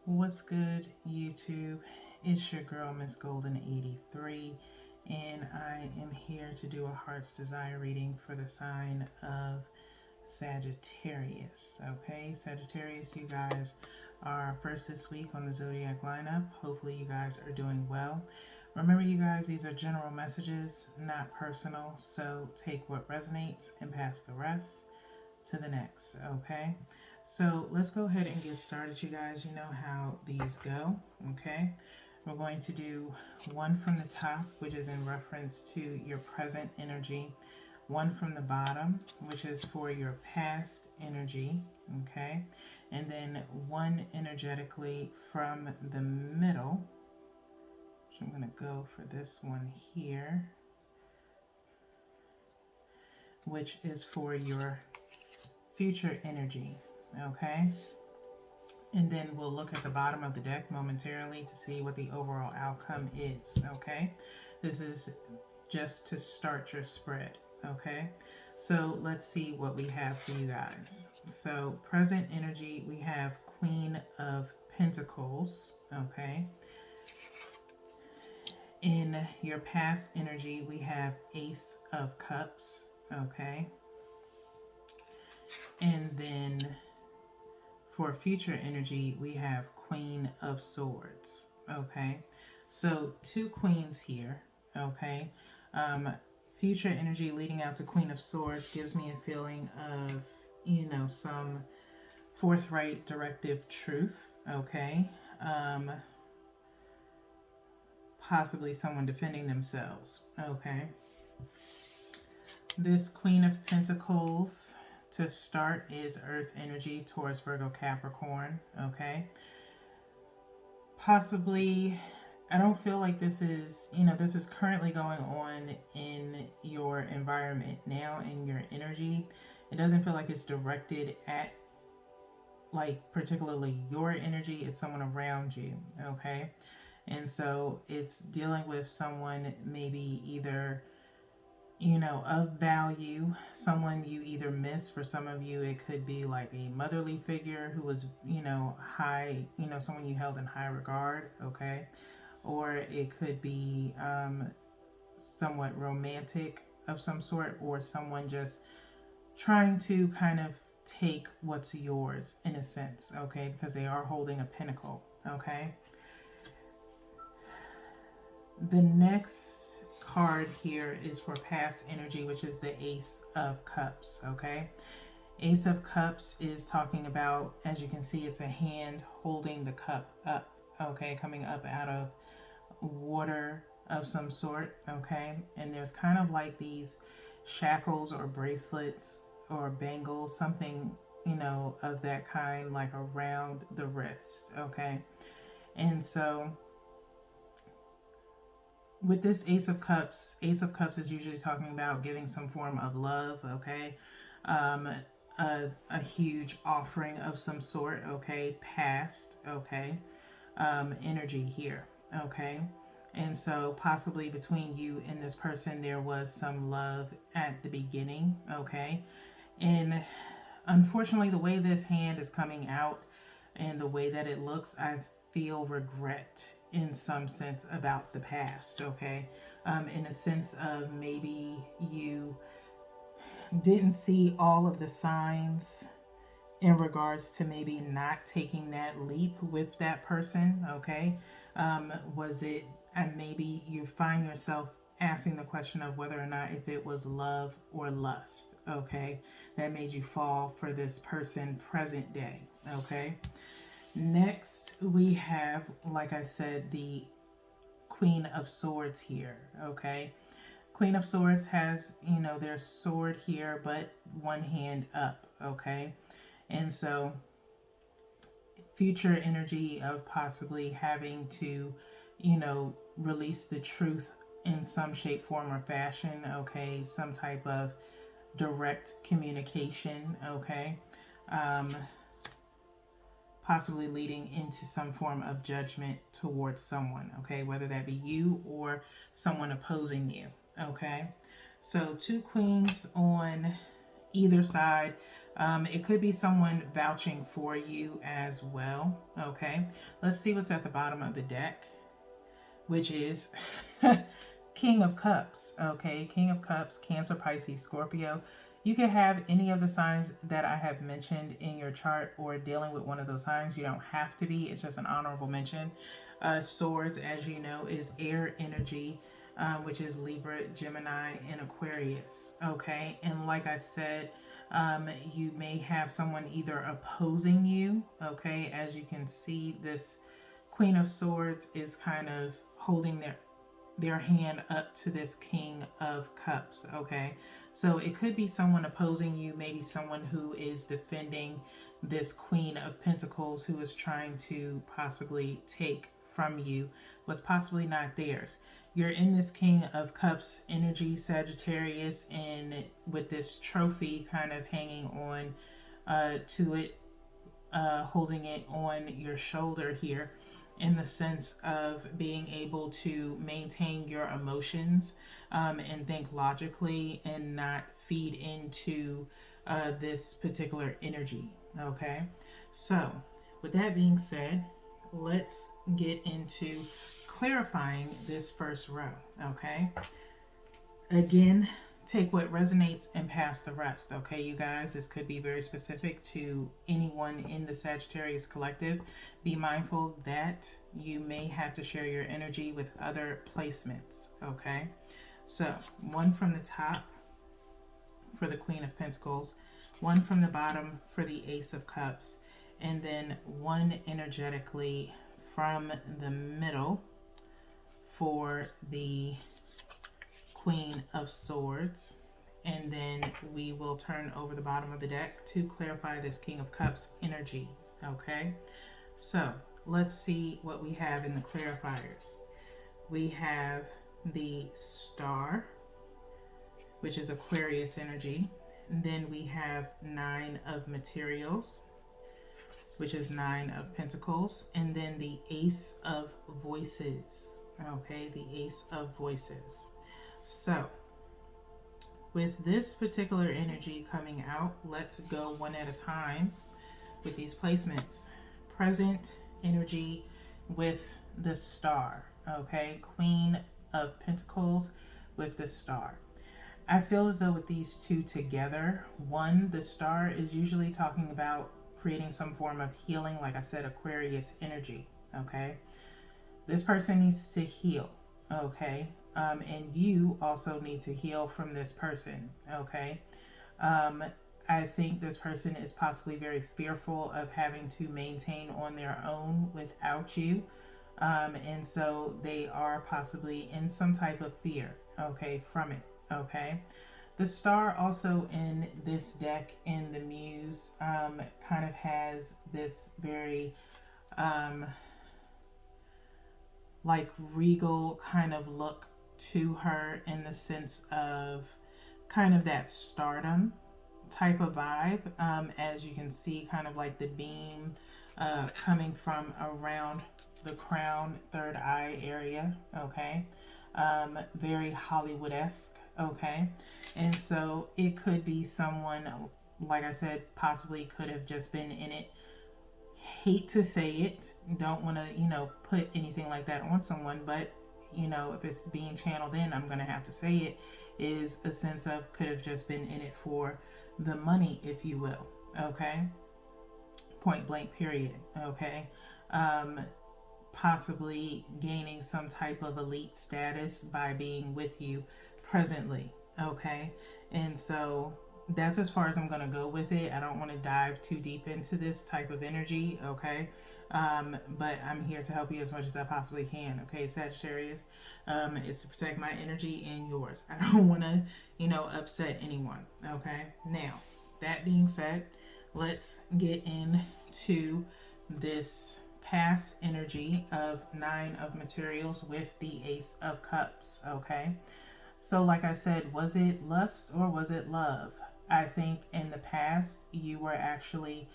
What's good, YouTube? It's your girl, Miss Golden 83, and I am here to do a Heart's Desire reading for the sign of Sagittarius. Okay, Sagittarius, you guys are first this week on the zodiac lineup. Hopefully, you guys are doing well. Remember, you guys, these are general messages, not personal, so take what resonates and pass the rest to the next. Okay, so let's go ahead and get started, you guys. You know how these go. Okay, we're going to do one from the top, which is in reference to your present energy, one from the bottom, which is for your past energy. Okay, and then one energetically from the middle, so I'm going to go for this one here, which is for your future energy. Okay, and then we'll look at the bottom of the deck momentarily to see what the overall outcome is. Okay, this is just to start your spread. Okay, so let's see what we have for you guys. So present energy, we have Queen of Pentacles. Okay, in your past energy, we have Ace of Cups. Okay, and then for future energy, we have Queen of Swords. Okay, so two queens here. Okay, future energy leading out to Queen of Swords gives me a feeling of, some forthright directive truth. Okay, possibly someone defending themselves. Okay, this Queen of Pentacles to start is Earth energy, Taurus, Virgo, Capricorn. Okay, possibly, I don't feel like this is, this is currently going on in your environment now, in your energy. It doesn't feel like it's directed at, like, particularly your energy. It's someone around you. Okay, and so it's dealing with someone maybe either, of value, someone you either miss. For some of you, it could be like a motherly figure who was, high, someone you held in high regard. Okay, or it could be somewhat romantic of some sort, or someone just trying to kind of take what's yours in a sense. Okay, because they are holding a pinnacle. Okay, the next card here is for past energy, which is the Ace of Cups. Okay, Ace of Cups is talking about, as you can see, it's a hand holding the cup up. Okay, coming up out of water of some sort. Okay, and there's kind of like these shackles or bracelets or bangles, something, of that kind, like around the wrist. Okay, and so with this Ace of Cups is usually talking about giving some form of love. Okay, a huge offering of some sort. Okay, past. Okay, energy here. Okay, and so possibly between you and this person there was some love at the beginning. Okay, and unfortunately, the way this hand is coming out and the way that it looks, I feel regret in some sense about the past. Okay, in a sense of maybe you didn't see all of the signs in regards to maybe not taking that leap with that person. Okay, was it, and maybe you find yourself asking the question of whether or not if it was love or lust. Okay, that made you fall for this person present day. Okay, next we have, like I said, the Queen of Swords here. Okay, Queen of Swords has, their sword here, but one hand up. Okay, and so future energy of possibly having to, release the truth in some shape, form, or fashion. Okay, some type of direct communication. Okay, possibly leading into some form of judgment towards someone. Okay, whether that be you or someone opposing you. Okay, so two queens on either side. It could be someone vouching for you as well. Okay, let's see what's at the bottom of the deck, which is King of Cups. Okay, King of Cups, Cancer, Pisces, Scorpio. You can have any of the signs that I have mentioned in your chart or dealing with one of those signs. You don't have to be, it's just an honorable mention. Swords, as you know, is air energy, which is Libra, Gemini, and Aquarius. Okay, and like I said, you may have someone either opposing you. Okay, as you can see, this Queen of Swords is kind of holding their hand up to this King of Cups. Okay, so it could be someone opposing you, maybe someone who is defending this Queen of Pentacles, who is trying to possibly take from you what's possibly not theirs. You're in this King of Cups energy, Sagittarius, and with this trophy kind of hanging on to it, holding it on your shoulder here, in the sense of being able to maintain your emotions, and think logically and not feed into this particular energy. Okay, so with that being said, let's get into clarifying this first row. Okay, again, take what resonates and pass the rest. Okay, you guys, this could be very specific to anyone in the Sagittarius collective. Be mindful that you may have to share your energy with other placements. Okay, so one from the top for the Queen of Pentacles, one from the bottom for the Ace of Cups, and then one energetically from the middle for the Queen of Swords. And then we will turn over the bottom of the deck to clarify this King of Cups energy. Okay, so let's see what we have in the clarifiers. We have the Star, which is Aquarius energy. And then we have Nine of Materials, which is Nine of Pentacles. And then the Ace of Voices. Okay, the Ace of Voices. So with this particular energy coming out, let's go one at a time with these placements. Present energy with the Star. Okay, Queen of Pentacles with the Star. I feel as though with these two together, one, the Star is usually talking about creating some form of healing, like I said, Aquarius energy. Okay, this person needs to heal. Okay, and you also need to heal from this person. Okay, I think this person is possibly very fearful of having to maintain on their own without you, and so they are possibly in some type of fear, okay, from it. Okay, the Star also in this deck in the Muse kind of has this very like regal kind of look to her, in the sense of kind of that stardom type of vibe, as you can see, kind of like the beam coming from around the crown, third eye area. Okay, very Hollywood-esque. Okay, and so it could be someone, like I said, possibly could have just been in it. Hate to say it, don't want to put anything like that on someone, but if it's being channeled in, I'm gonna have to say it, is a sense of could have just been in it for the money, if you will. Okay, point blank period. Okay, possibly gaining some type of elite status by being with you presently. Okay, and so that's as far as I'm going to go with it. I don't want to dive too deep into this type of energy. Okay, but I'm here to help you as much as I possibly can. Okay, Sagittarius, is to protect my energy and yours. I don't want to upset anyone. Okay, now that being said, let's get into this past energy of Nine of Materials with the Ace of Cups. Okay, so like I said, was it lust or was it love? I think in the past you were actually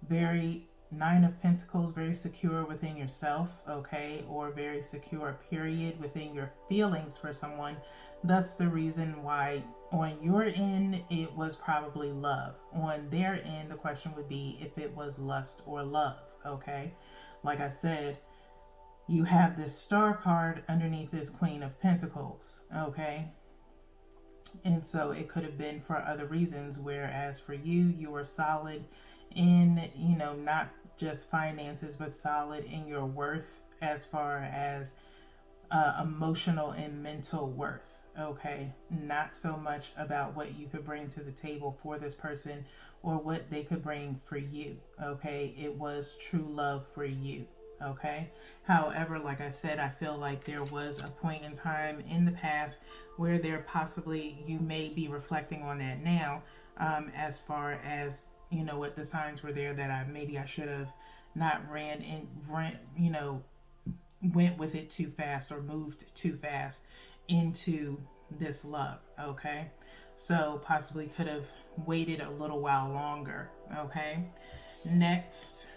very Nine of Pentacles, very secure within yourself, okay, or very secure, period, within your feelings for someone. That's the reason why on your end it was probably love. On their end, the question would be if it was lust or love, okay? Like I said, you have this Star card underneath this Queen of Pentacles, okay? And so it could have been for other reasons, whereas for you, you were solid in, not just finances, but solid in your worth as far as emotional and mental worth. Okay, not so much about what you could bring to the table for this person or what they could bring for you. Okay, it was true love for you. Okay, however, like I said, I feel like there was a point in time in the past where there possibly you may be reflecting on that now, as far as what the signs were there that I should have not went with it too fast or moved too fast into this love. Okay, so possibly could have waited a little while longer. Okay, next,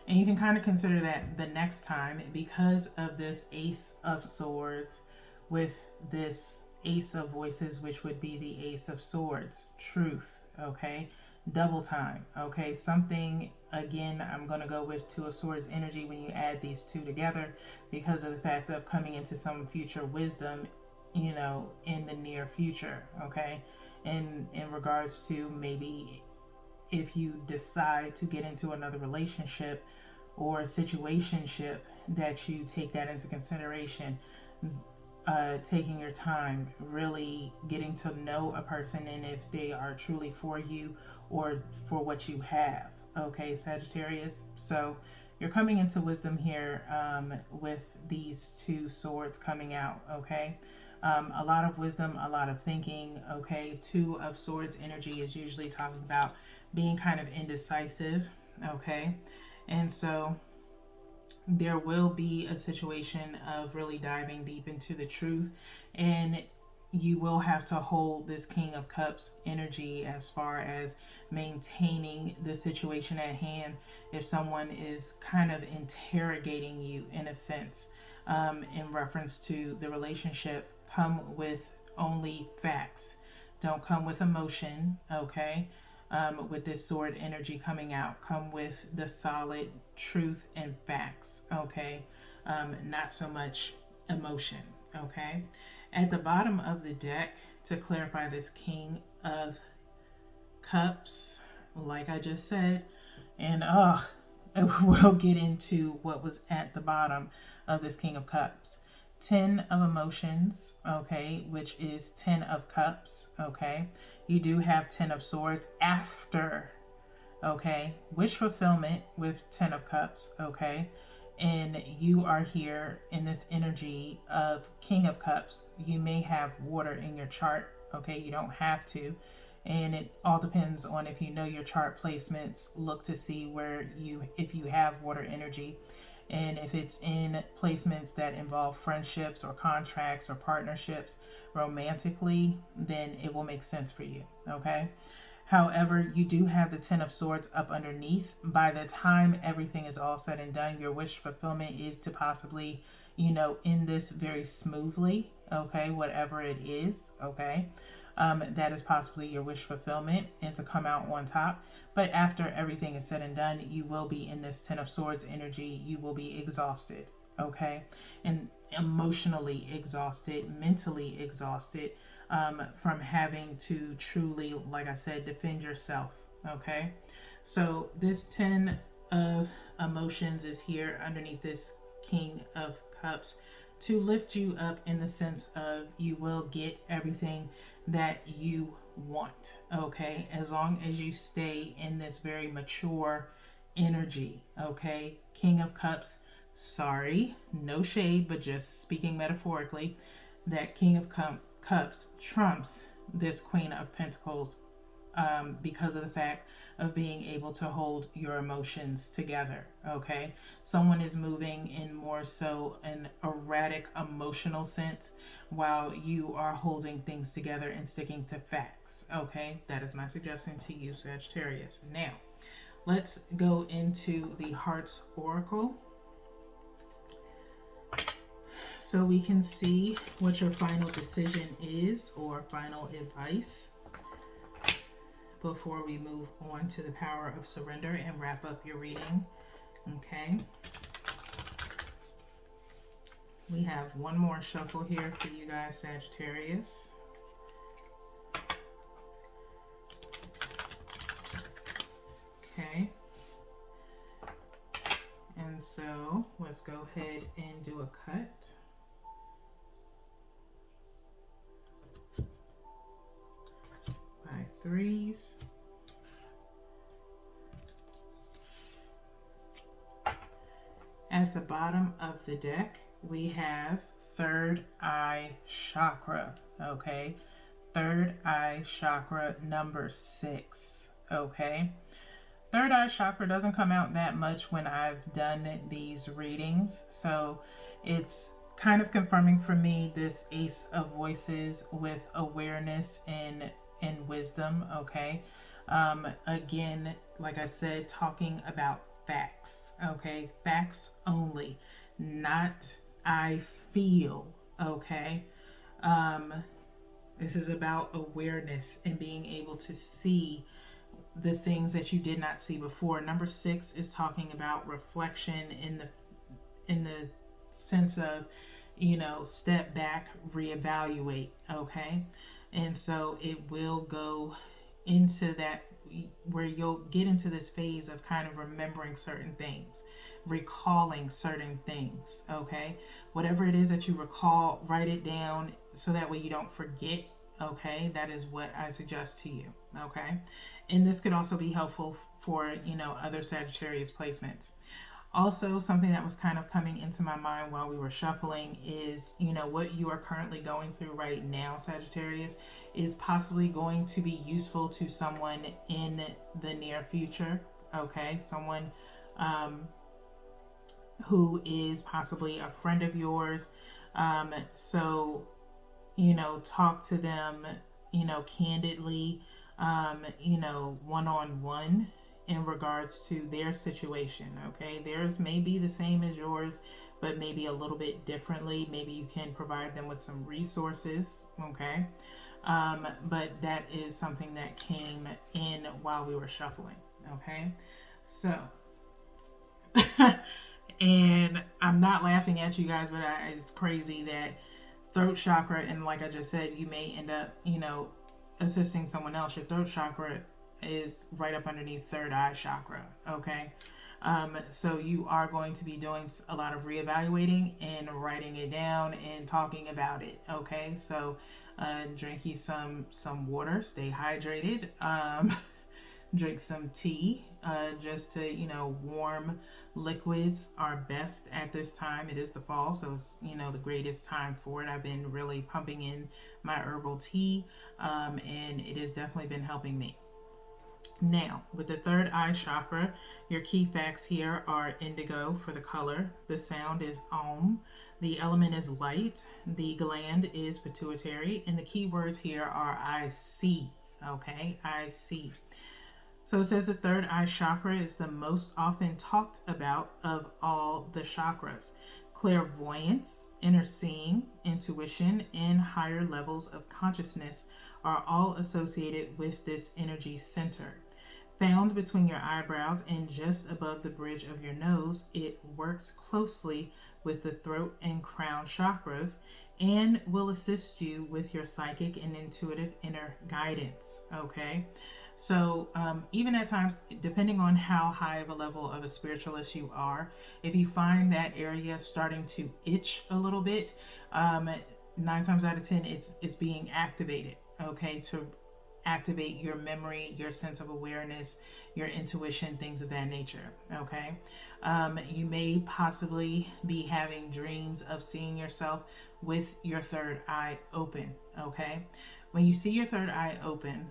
and you can kind of consider that the next time, because of this Ace of Swords with this Ace of Voices, which would be the Ace of Swords, truth. Okay, double time. Okay, something, again, I'm going to go with Two of Swords energy when you add these two together, because of the fact of coming into some future wisdom, in the near future. Okay, and in regards to maybe if you decide to get into another relationship or situationship, that you take that into consideration. Taking your time, really getting to know a person, and if they are truly for you or for what you have. Okay, Sagittarius. So you're coming into wisdom here, with these two swords coming out. Okay, a lot of wisdom, a lot of thinking. Okay, Two of Swords energy is usually talking about being kind of indecisive. Okay, and so there will be a situation of really diving deep into the truth, and you will have to hold this King of Cups energy as far as maintaining the situation at hand. If someone is kind of interrogating you in a sense, in reference to the relationship, come with only facts. Don't come with emotion, okay? With this sword energy coming out, come with the solid truth and facts, okay? Not so much emotion, okay? At the bottom of the deck, to clarify this King of Cups, like I just said, and we'll get into what was at the bottom of this King of Cups. 10 of Emotions, okay, which is 10 of Cups, okay. You do have 10 of Swords after, okay, wish fulfillment with 10 of Cups, okay. And you are here in this energy of King of Cups. You may have water in your chart, okay. You don't have to. And it all depends on if you know your chart placements. Look to see if you have water energy. And if it's in placements that involve friendships or contracts or partnerships romantically, then it will make sense for you, okay? However, you do have the 10 of Swords up underneath. By the time everything is all said and done, your wish fulfillment is to possibly, end this very smoothly, okay? Whatever it is, okay? That is possibly your wish fulfillment, and to come out on top. But after everything is said and done, you will be in this 10 of Swords energy. You will be exhausted, okay? And emotionally exhausted, mentally exhausted, from having to truly, like I said, defend yourself, okay? So this 10 of Emotions is here underneath this King of Cups to lift you up, in the sense of you will get everything that you want, okay, as long as you stay in this very mature energy, okay. King of Cups, sorry, no shade, but just speaking metaphorically, that King of Cups trumps this Queen of Pentacles, because of the fact of being able to hold your emotions together, okay. Someone is moving in more so an erratic emotional sense, while you are holding things together and sticking to facts, okay. That is my suggestion to you, Sagittarius. Now, Let's go into the Heart's Oracle so we can see what your final decision is or final advice before we move on to the Power of Surrender and wrap up your reading. Okay. We have one more shuffle here for you guys, Sagittarius. Okay. And so let's go ahead and do a cut. By threes. At the bottom of the deck, we have third eye chakra. Okay. Third eye chakra number 6. Okay. Third eye chakra doesn't come out that much when I've done these readings. So it's kind of confirming for me this Ace of Voices with awareness and wisdom. Okay. Again, like I said, talking about facts. Okay. Facts only, not I feel. Okay. This is about awareness and being able to see the things that you did not see before. Number 6 is talking about reflection in the sense of, you know, step back, reevaluate. Okay. And so it will go into that, where you'll get into this phase of kind of remembering certain things, recalling certain things. Okay. Whatever it is that you recall, write it down so that way you don't forget. Okay. That is what I suggest to you. Okay. And this could also be helpful for, you know, other Sagittarius placements. Also, something that was kind of coming into my mind while we were shuffling is, you know, what you are currently going through right now, Sagittarius, is possibly going to be useful to someone in the near future. Okay. Someone who is possibly a friend of yours. So, you know, talk to them, you know, candidly, you know, one-on-one in regards to their situation. Okay. Theirs may be the same as yours, but maybe a little bit differently. Maybe you can provide them with some resources. Okay. But that is something that came in while we were shuffling. Okay. So, and I'm not laughing at you guys, but it's crazy that throat chakra, and like I just said, you may end up, you know, assisting someone else. Your throat chakra is right up underneath third eye chakra. Okay. So you are going to be doing a lot of reevaluating and writing it down and talking about it. Okay. So drink you some water, stay hydrated, drink some tea, just to, you know, warm liquids are best at this time. It is the fall, so it's, you know, the greatest time for it. I've been really pumping in my herbal tea, and it has definitely been helping me. Now, with the third eye chakra, your key facts here are indigo for the color. The sound is Om. The element is light. The gland is pituitary. And the key words here are I see. Okay, I see. So it says the third eye chakra is the most often talked about of all the chakras. Clairvoyance, inner seeing, intuition, and higher levels of consciousness are all associated with this energy center. Found between your eyebrows and just above the bridge of your nose, it works closely with the throat and crown chakras and will assist you with your psychic and intuitive inner guidance. Okay. So even at times, depending on how high of a level of a spiritualist you are, if you find that area starting to itch a little bit, 9 times out of 10, it's being activated. Okay, to activate your memory, your sense of awareness, your intuition, things of that nature. Okay, you may possibly be having dreams of seeing yourself with your third eye open. Okay, when you see your third eye open,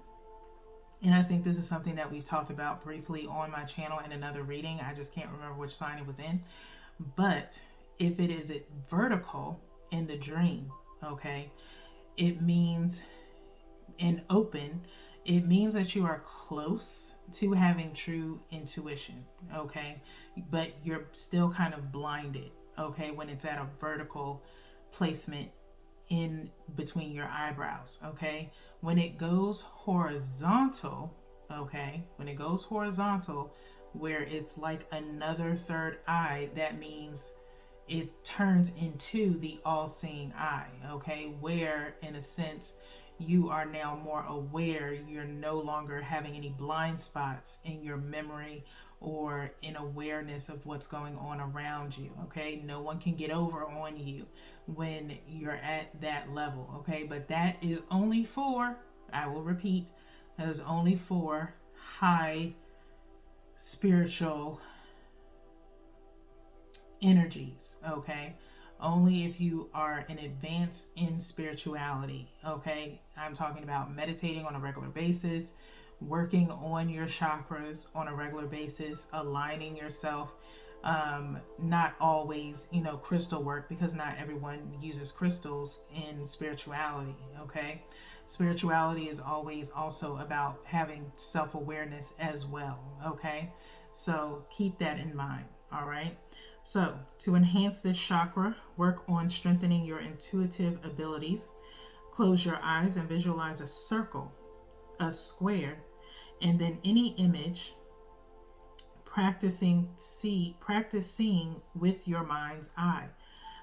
and I think this is something that we've talked about briefly on my channel in another reading. I just can't remember which sign it was in. But if it is vertical in the dream, okay, it means, and open, it means that you are close to having true intuition, okay? But you're still kind of blinded, okay, when it's at a vertical placement in between your eyebrows, okay? When it goes horizontal, okay, when it goes horizontal, where it's like another third eye, that means it turns into the all-seeing eye, okay, where in a sense you are now more aware. You're no longer having any blind spots in your memory or in awareness of what's going on around you, okay? No one can get over on you when you're at that level, okay? But that is only for, I will repeat, that is only for high spiritual energies, okay? Only if you are an advance in spirituality, okay? I'm talking about meditating on a regular basis, working on your chakras on a regular basis, aligning yourself. Not always, crystal work, because not everyone uses crystals in spirituality, okay? Spirituality is always also about having self-awareness as well, okay? So keep that in mind, all right? So, to enhance this chakra, work on strengthening your intuitive abilities. Close your eyes and visualize a circle, a square, and then any image. Practice seeing with your mind's eye.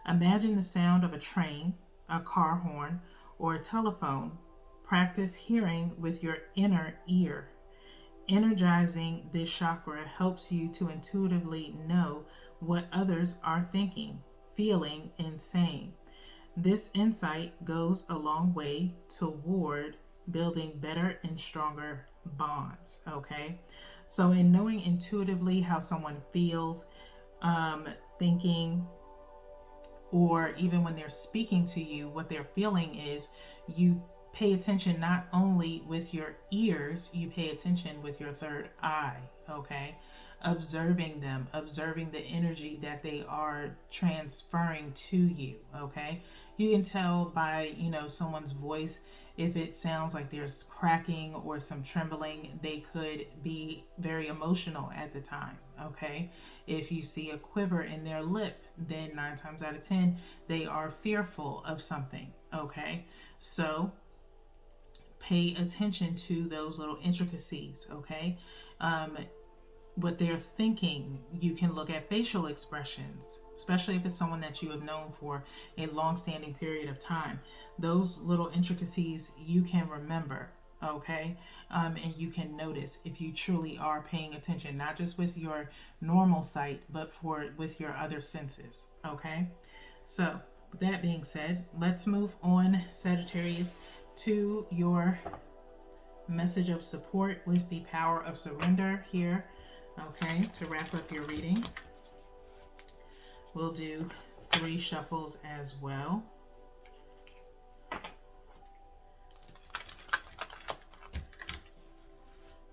Imagine the sound of a train, a car horn, or a telephone. Practice hearing with your inner ear. Energizing this chakra helps you to intuitively know what others are thinking, feeling, and saying. This insight goes a long way toward building better and stronger bonds, okay? So, in knowing intuitively how someone feels, thinking, or even when they're speaking to you, what they're feeling is, you pay attention not only with your ears, you pay attention with your third eye, okay? Observing them, observing the energy that they are transferring to you, okay? You can tell by, someone's voice if it sounds like there's cracking or some trembling. They could be very emotional at the time, okay? If you see a quiver in their lip, then 9 times out of 10, they are fearful of something, okay? So pay attention to those little intricacies, okay? What they're thinking. You can look at facial expressions, especially if it's someone that you have known for a long-standing period of time. Those little intricacies you can remember, okay? And you can notice if you truly are paying attention, not just with your normal sight, but with your other senses, okay? So, with that being said, let's move on, Sagittarius, to your message of support with the power of surrender here. Okay, to wrap up your reading, we'll do 3 shuffles as well.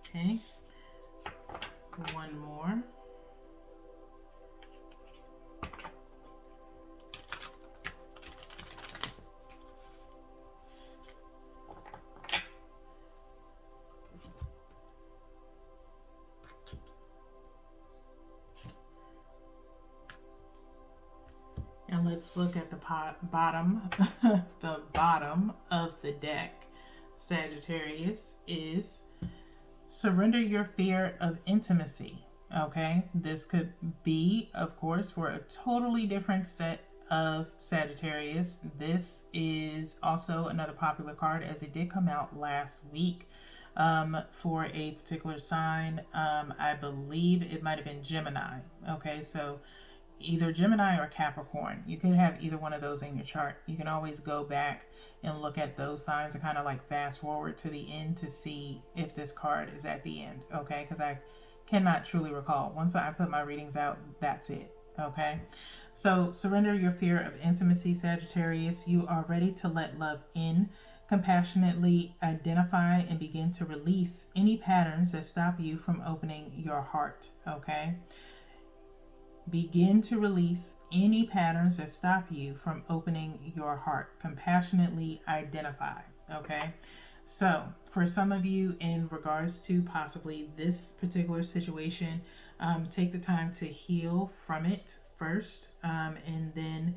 Okay, 1 more. And let's look at the bottom. The bottom of the deck, Sagittarius, is surrender your fear of intimacy. Okay, this could be, of course, for a totally different set of Sagittarius. This is also another popular card, as it did come out last week for a particular sign. I believe it might have been Gemini. Okay, so either Gemini or Capricorn. You could have either one of those in your chart. You can always go back and look at those signs and kind of like fast forward to the end to see if this card is at the end, okay? Because I cannot truly recall. Once I put my readings out, that's it, okay? So surrender your fear of intimacy, Sagittarius. You are ready to let love in. Compassionately identify and begin to release any patterns that stop you from opening your heart, okay? Begin to release any patterns that stop you from opening your heart. Compassionately identify, okay? So, for some of you, in regards to possibly this particular situation, take the time to heal from it first, and then,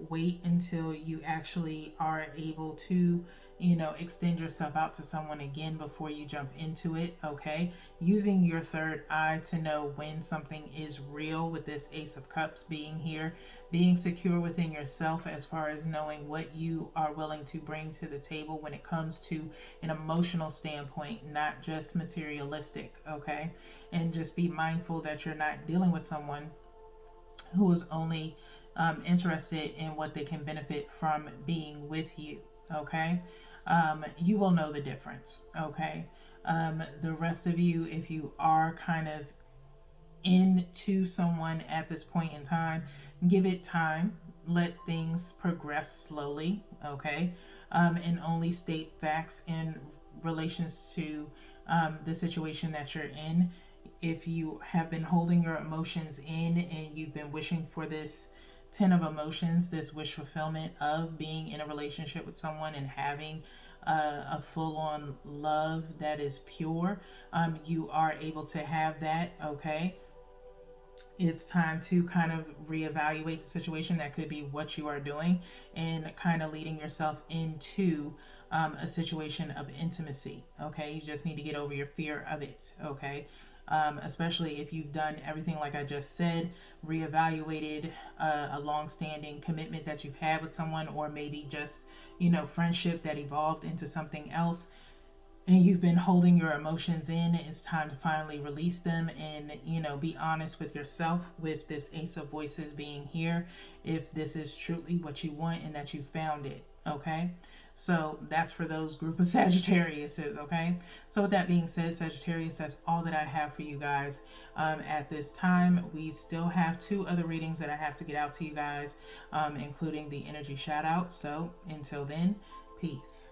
wait until you actually are able to, extend yourself out to someone again before you jump into it, okay? Using your third eye to know when something is real, with this Ace of Cups being here, being secure within yourself as far as knowing what you are willing to bring to the table when it comes to an emotional standpoint, not just materialistic, okay? And just be mindful that you're not dealing with someone who is only interested in what they can benefit from being with you, okay? You will know the difference, okay? The rest of you, if you are kind of into someone at this point in time, give it time. Let things progress slowly, okay? And only state facts in relations to the situation that you're in. If you have been holding your emotions in and you've been wishing for this 10 of emotions, this wish fulfillment of being in a relationship with someone and having a full on love that is pure, you are able to have that, okay? It's time to kind of reevaluate the situation. That could be what you are doing, and kind of leading yourself into a situation of intimacy. Okay, you just need to get over your fear of it. Okay, especially if you've done everything like I just said, reevaluated a long-standing commitment that you've had with someone, or maybe just friendship that evolved into something else, and you've been holding your emotions in. It's time to finally release them and be honest with yourself, with this Ace of Voices being here, if this is truly what you want and that you found it. Okay, so that's for those group of Sagittariuses. Okay, so with that being said, Sagittarius, that's all that I have for you guys at this time. We still have 2 other readings that I have to get out to you guys, including the energy shout out. So until then, peace.